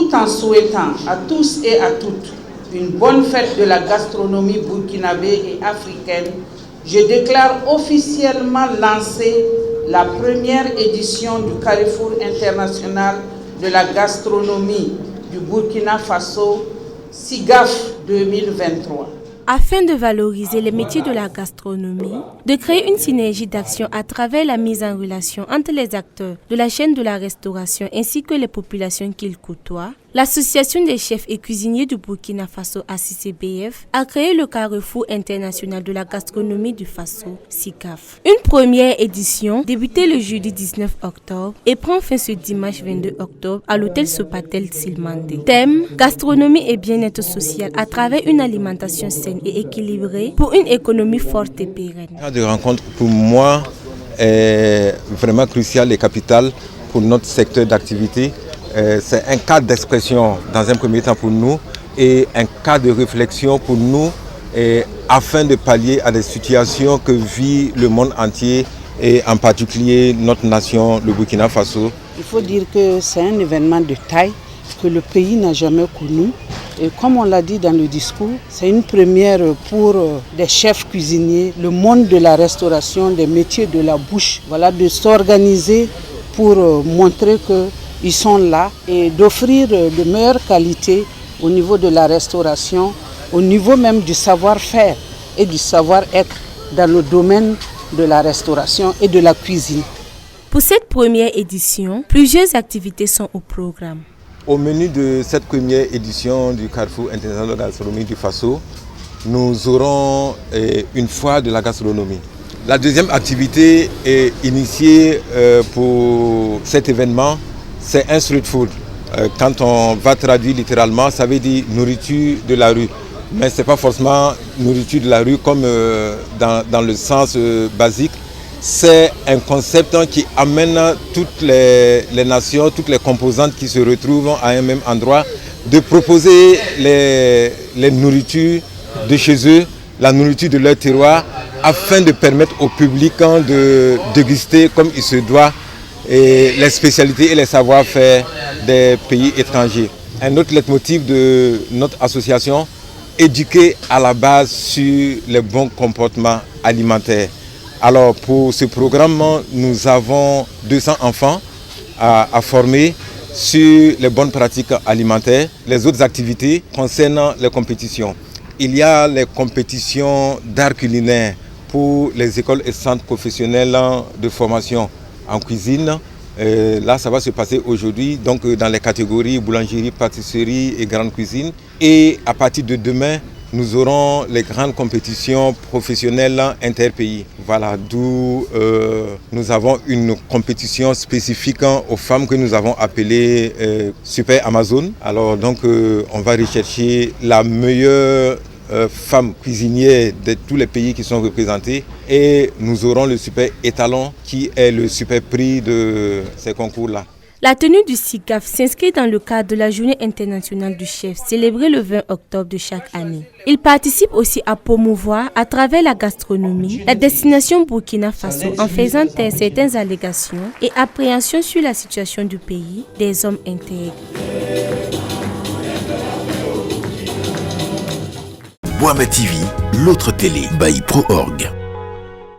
tout en souhaitant à tous et à toutes une bonne fête de la gastronomie burkinabé et africaine, je déclare officiellement lancée la première édition du Carrefour international de la gastronomie du Burkina Faso, SIGAF 2023. Afin de valoriser les métiers de la gastronomie, de créer une synergie d'action à travers la mise en relation entre les acteurs de la chaîne de la restauration ainsi que les populations qu'ils côtoient, l'Association des chefs et cuisiniers du Burkina Faso ACCBF a créé le Carrefour international de la gastronomie du Faso, SIGAF. Une première édition débutée le jeudi 19 octobre et prend fin ce dimanche 22 octobre à l'hôtel Sopatel Silmandé. Thème: gastronomie et bien-être social à travers une alimentation saine et équilibrée pour une économie forte et pérenne. Le cas de rencontre pour moi est vraiment crucial et capital pour notre secteur d'activité. C'est un cadre d'expression dans un premier temps pour nous et un cadre de réflexion pour nous afin de pallier à des situations que vit le monde entier et en particulier notre nation, le Burkina Faso. Il faut dire que c'est un événement de taille que le pays n'a jamais connu. Et comme on l'a dit dans le discours, c'est une première pour des chefs cuisiniers, le monde de la restauration, des métiers de la bouche, voilà, de s'organiser pour montrer qu'ils sont là et d'offrir de meilleures qualités au niveau de la restauration, au niveau même du savoir-faire et du savoir-être dans le domaine de la restauration et de la cuisine. Pour cette première édition, plusieurs activités sont au programme. Au menu de cette première édition du Carrefour international de la gastronomie du Faso, nous aurons une foire de la gastronomie. La deuxième activité est initiée pour cet événement, c'est un street food. Quand on va traduire littéralement, ça veut dire nourriture de la rue. Mais ce n'est pas forcément nourriture de la rue comme dans le sens basique. C'est un concept qui amène toutes les nations, toutes les composantes qui se retrouvent à un même endroit, de proposer les nourritures de chez eux, la nourriture de leur terroir, afin de permettre au public de déguster comme il se doit et les spécialités et les savoir-faire des pays étrangers. Un autre leitmotiv de notre association, éduquer à la base sur les bons comportements alimentaires. Alors pour ce programme, nous avons 200 enfants à former sur les bonnes pratiques alimentaires. Les autres activités concernent les compétitions. Il y a les compétitions d'art culinaire pour les écoles et centres professionnels de formation en cuisine. Là, ça va se passer aujourd'hui donc dans les catégories boulangerie, pâtisserie et grande cuisine. Et à partir de demain, nous aurons les grandes compétitions professionnelles interpays. Voilà, d'où nous avons une compétition spécifique aux femmes que nous avons appelée Super Amazon. Alors donc on va rechercher la meilleure femme cuisinière de tous les pays qui sont représentés et nous aurons le super étalon qui est le super prix de ces concours-là. La tenue du SIGAF s'inscrit dans le cadre de la Journée internationale du chef, célébrée le 20 octobre de chaque année. Il participe aussi à promouvoir, à travers la gastronomie, la destination Burkina Faso en faisant taire certaines allégations et appréhensions sur la situation du pays des hommes intègres. Boama TV, l'autre télé, by Pro Org.